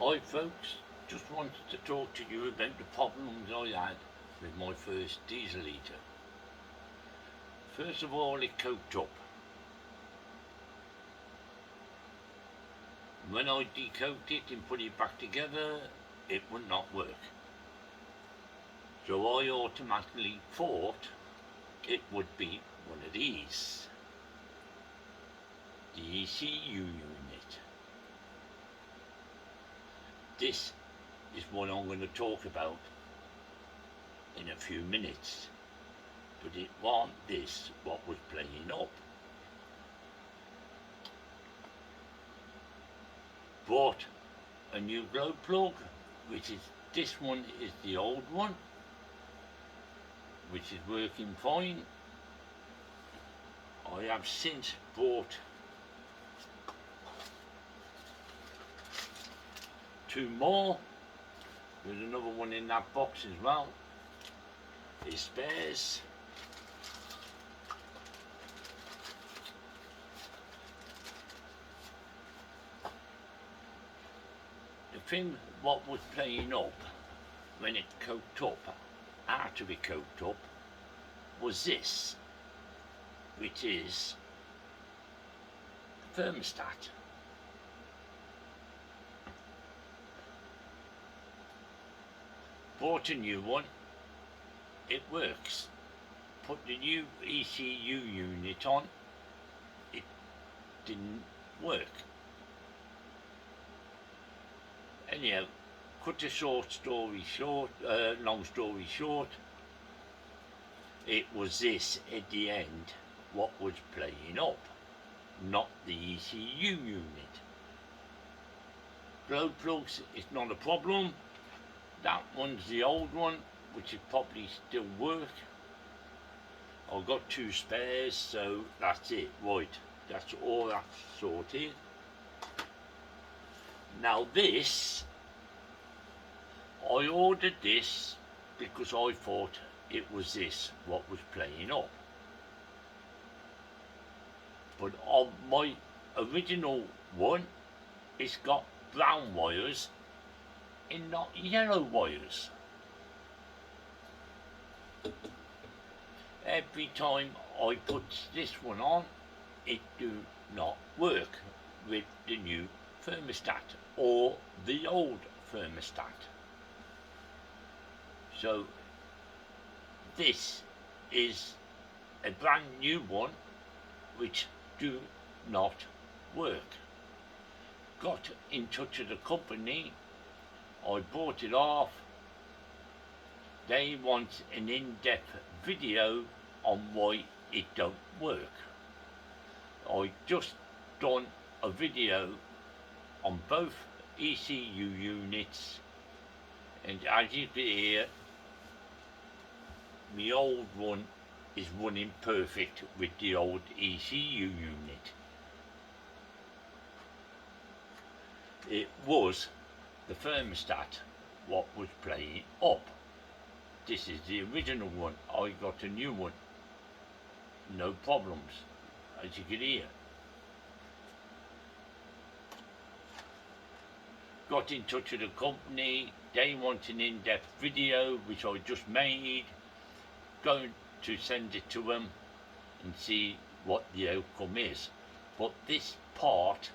Hi folks, just wanted to talk to you about the problems I had with my first diesel heater. First of all, it coked up. When I decoked it and put it back together, it would not work. So I automatically thought it would be one of these, the ECU unit. This is what I'm going to talk about in a few minutes, but it wasn't this what was playing up. Bought a new glow plug, which is this one is the old one, which is working fine. I have since bought two more. There's another one in that box as well. There's spares. The thing what was playing up when it coked up, after it coked up, was this, which is the thermostat. Bought a new one, it works. Put the new ECU unit on, it didn't work. Anyhow, cut a long story short, it was this at the end what was playing up, not the ECU unit. Glow plugs is not a problem. That one's the old one, which will probably still work. I've got two spares, so that's it. Right, that's all that's sorted. Now this, I ordered this because I thought it was this what was playing up. But on my original one, it's got brown wires and not yellow wires. Every time I put this one on, it do not work with the new thermostat or the old thermostat. So this is a brand new one which do not work. Got in touch with the company, I bought it off. They want an in-depth video on why it don't work. I just done a video on both ECU units, and as you can hear, my old one is running perfect with the old ECU unit. It was the thermostat what was playing up. This is the original one. I got a new one. No problems, as you can hear. Got in touch with the company. They want an in-depth video, which I just made. Going to send it to them and see what the outcome is. But this part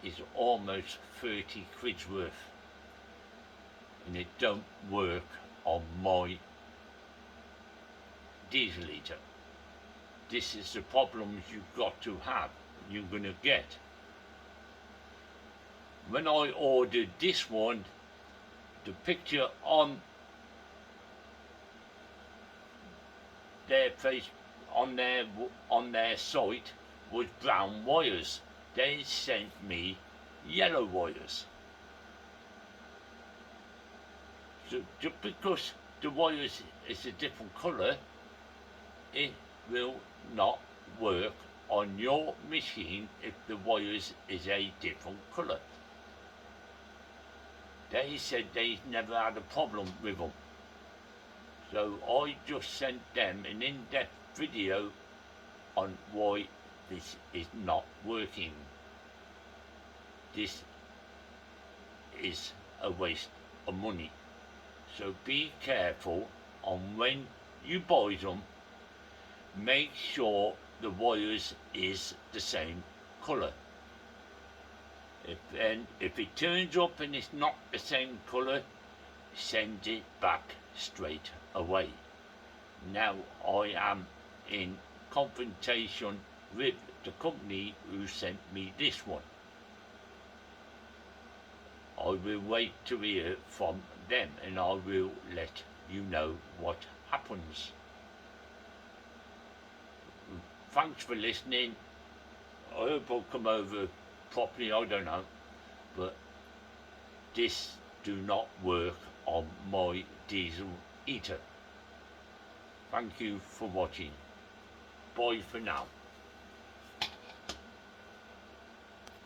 is almost 30 quid's worth, and it don't work on my diesel heater. This is the problems you've got to have, you're going to get. When I ordered this one, the picture on their face, on their site, was brown wires. They sent me yellow wires. So just because the wires is a different colour, it will not work on your machine if the wires is a different colour. They said they never had a problem with them. So I just sent them an in-depth video on why this is not working. This is a waste of money. So be careful on when you buy them. Make sure the wires is the same colour. If it turns up and it's not the same colour, send it back straight away. Now I am in confrontation with the company who sent me this one. I will wait to hear from them and I will let you know what happens. Thanks for listening. I hope I'll come over properly, I don't know, but this do not work on my diesel heater. Thank you for watching. Bye for now.